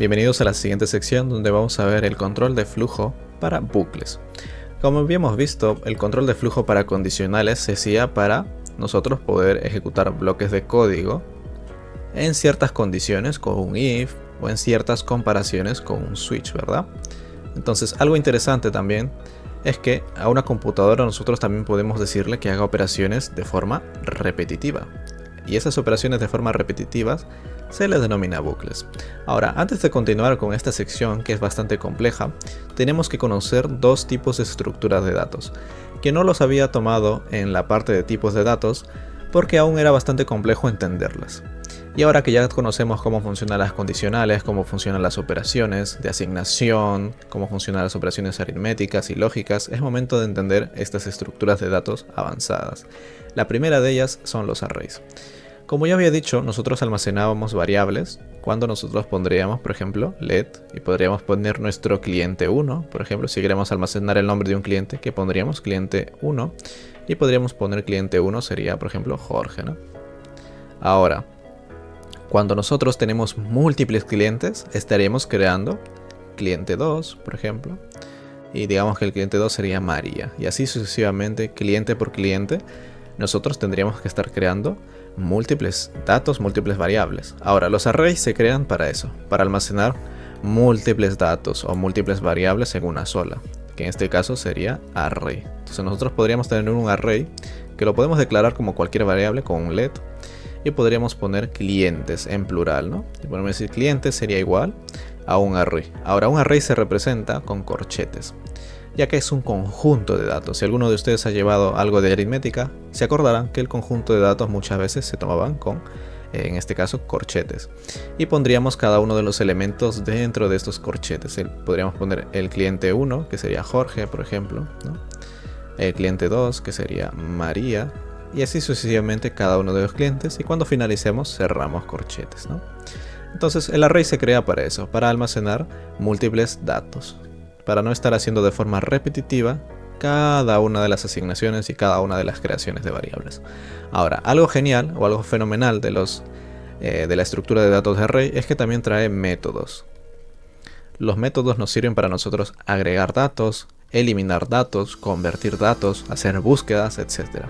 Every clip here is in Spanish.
bienvenidos a la siguiente sección donde vamos a ver el control de flujo para bucles. Como habíamos visto, el control de flujo para condicionales se hacía para nosotros poder ejecutar bloques de código en ciertas condiciones con un if o en ciertas comparaciones con un switch, ¿verdad? Entonces, algo interesante también es que a una computadora nosotros también podemos decirle que haga operaciones de forma repetitiva. Y esas operaciones de forma repetitivas se les denomina bucles. Ahora, antes de continuar con esta sección que es bastante compleja, tenemos que conocer dos tipos de estructuras de datos, que no los había tomado en la parte de tipos de datos porque aún era bastante complejo entenderlas. Y ahora que ya conocemos cómo funcionan las condicionales, cómo funcionan las operaciones de asignación, cómo funcionan las operaciones aritméticas y lógicas, es momento de entender estas estructuras de datos avanzadas. La primera de ellas son los arrays. Como ya había dicho, nosotros almacenábamos variables cuando nosotros pondríamos, por ejemplo, let, y podríamos poner nuestro cliente 1, por ejemplo, si queremos almacenar el nombre de un cliente, que pondríamos cliente 1, y podríamos poner cliente 1 sería, por ejemplo, Jorge, ¿no? Ahora, cuando nosotros tenemos múltiples clientes, estaríamos creando cliente 2, por ejemplo, y digamos que el cliente 2 sería María, y así sucesivamente, cliente por cliente, nosotros tendríamos que estar creando múltiples datos, múltiples variables. Ahora, los arrays se crean para eso, para almacenar múltiples datos o múltiples variables en una sola, que en este caso sería array. Entonces nosotros podríamos tener un array que lo podemos declarar como cualquier variable con un let, y podríamos poner clientes en plural, ¿no? Y podemos decir clientes sería igual a un array. Ahora, un array se representa con corchetes, ya que es un conjunto de datos. Si alguno de ustedes ha llevado algo de aritmética, se acordarán que el conjunto de datos muchas veces se tomaban con, en este caso, corchetes. Y pondríamos cada uno de los elementos dentro de estos corchetes. Podríamos poner el cliente 1, que sería Jorge, por ejemplo, ¿no? El cliente 2, que sería María, y así sucesivamente cada uno de los clientes, y cuando finalicemos cerramos corchetes, ¿no? Entonces el array se crea para eso, para almacenar múltiples datos, para no estar haciendo de forma repetitiva cada una de las asignaciones y cada una de las creaciones de variables. Ahora, algo genial o algo fenomenal de la estructura de datos de array es que también trae métodos. Los métodos nos sirven para nosotros agregar datos, eliminar datos, convertir datos, hacer búsquedas, etc.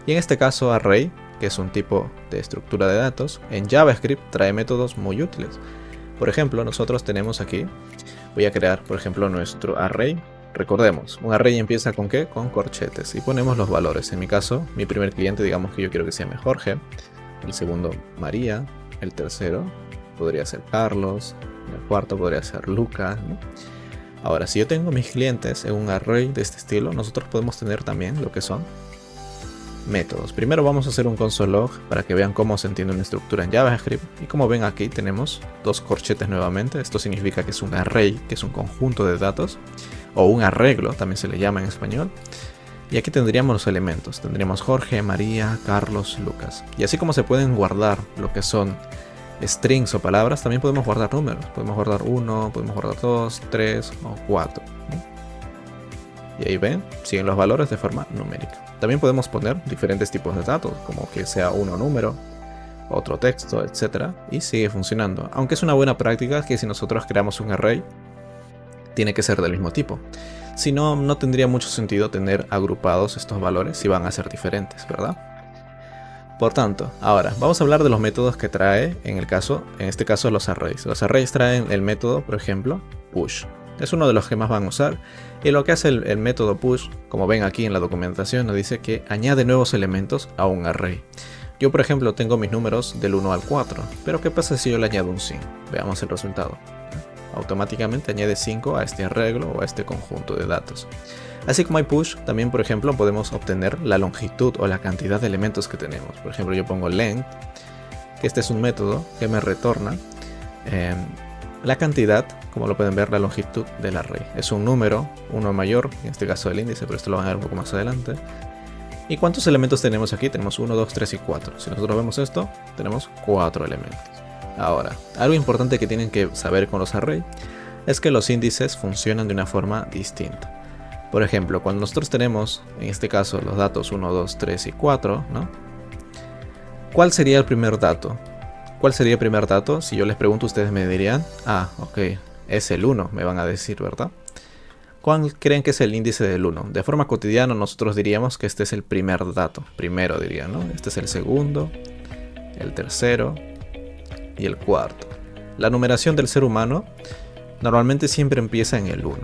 Y en este caso array, que es un tipo de estructura de datos, en JavaScript trae métodos muy útiles. Por ejemplo, nosotros tenemos aquí, voy a crear por ejemplo nuestro array. Recordemos, un array empieza con ¿qué? Con corchetes, y ponemos los valores. En mi caso, mi primer cliente, digamos que yo quiero que se llame Jorge, el segundo María, el tercero podría ser Carlos, el cuarto podría ser Lucas, ¿no? Ahora, si yo tengo mis clientes en un array de este estilo, nosotros podemos tener también lo que son métodos. Primero vamos a hacer un console log para que vean cómo se entiende una estructura en JavaScript, y como ven aquí tenemos dos corchetes nuevamente. Esto significa que es un array, que es un conjunto de datos, o un arreglo, también se le llama en español. Y aquí tendríamos los elementos, tendríamos Jorge, María, Carlos, Lucas. Y así como se pueden guardar lo que son strings o palabras, también podemos guardar números. Podemos guardar 1, podemos guardar 2, 3 o 4, ¿no? Y ahí ven, siguen los valores de forma numérica. También podemos poner diferentes tipos de datos, como que sea uno número, otro texto, etc. Y sigue funcionando. Aunque es una buena práctica que si nosotros creamos un array, tiene que ser del mismo tipo. Si no, no tendría mucho sentido tener agrupados estos valores si van a ser diferentes, ¿verdad? Por tanto, ahora vamos a hablar de los métodos que trae en este caso los arrays. Los arrays traen el método, por ejemplo, push. Es uno de los que más van a usar, y lo que hace el método push, como ven aquí en la documentación, nos dice que añade nuevos elementos a un array. Yo por ejemplo tengo mis números del 1 al 4, pero ¿qué pasa si yo le añado un 5? Veamos el resultado. Automáticamente añade 5 a este arreglo o a este conjunto de datos. Así como hay push, también por ejemplo podemos obtener la longitud o la cantidad de elementos que tenemos. Por ejemplo, yo pongo length, que este es un método que me retorna la cantidad, como lo pueden ver, la longitud del array. Es un número, uno mayor, en este caso el índice, pero esto lo van a ver un poco más adelante. ¿Y cuántos elementos tenemos aquí? Tenemos 1, 2, 3 y 4. Si nosotros vemos esto, tenemos 4 elementos. Ahora, algo importante que tienen que saber con los arrays es que los índices funcionan de una forma distinta. Por ejemplo, cuando nosotros tenemos, en este caso, los datos 1, 2, 3 y 4, ¿no? ¿Cuál sería el primer dato? ¿cuál sería el primer dato? Si yo les pregunto, ustedes me dirían, ah, ok, es el 1, me van a decir, ¿verdad? ¿Cuál creen que es el índice del 1? De forma cotidiana nosotros diríamos que este es el primer dato, primero diría, ¿no? Este es el segundo, el tercero y el cuarto. La numeración del ser humano normalmente siempre empieza en el 1,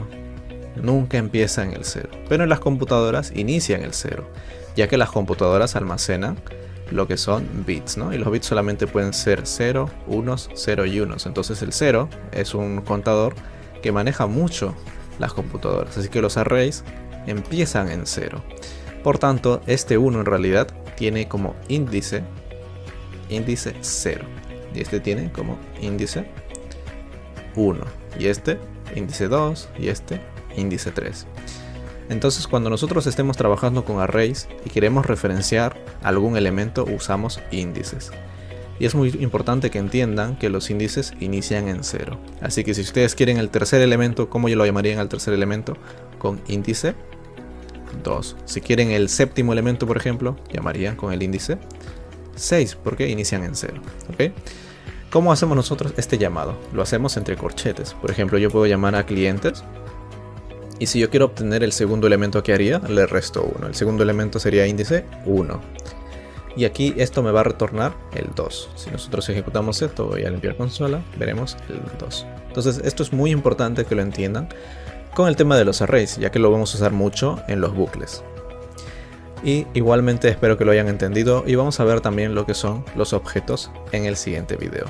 nunca empieza en el 0, pero en las computadoras inicia en el 0, ya que las computadoras almacenan lo que son bits, ¿no? Y los bits solamente pueden ser 0, 1, 0 y 1. Entonces el 0 es un contador que maneja mucho las computadoras, así que los arrays empiezan en 0. Por tanto, este 1 en realidad tiene como índice 0, y este tiene como índice 1, y este índice 2, y este índice 3. Entonces, cuando nosotros estemos trabajando con arrays y queremos referenciar algún elemento, usamos índices. Y es muy importante que entiendan que los índices inician en 0. Así que si ustedes quieren el tercer elemento, ¿cómo yo lo llamarían al tercer elemento? Con índice 2. Si quieren el séptimo elemento, por ejemplo, llamarían con el índice 6, porque inician en 0. ¿Ok? ¿Cómo hacemos nosotros este llamado? Lo hacemos entre corchetes. Por ejemplo, yo puedo llamar a clientes. Y si yo quiero obtener el segundo elemento, que haría, le resto 1. El segundo elemento sería índice 1. Y aquí esto me va a retornar el 2. Si nosotros ejecutamos esto, voy a limpiar consola, veremos el 2. Entonces esto es muy importante que lo entiendan con el tema de los arrays, ya que lo vamos a usar mucho en los bucles. Y igualmente espero que lo hayan entendido y vamos a ver también lo que son los objetos en el siguiente video.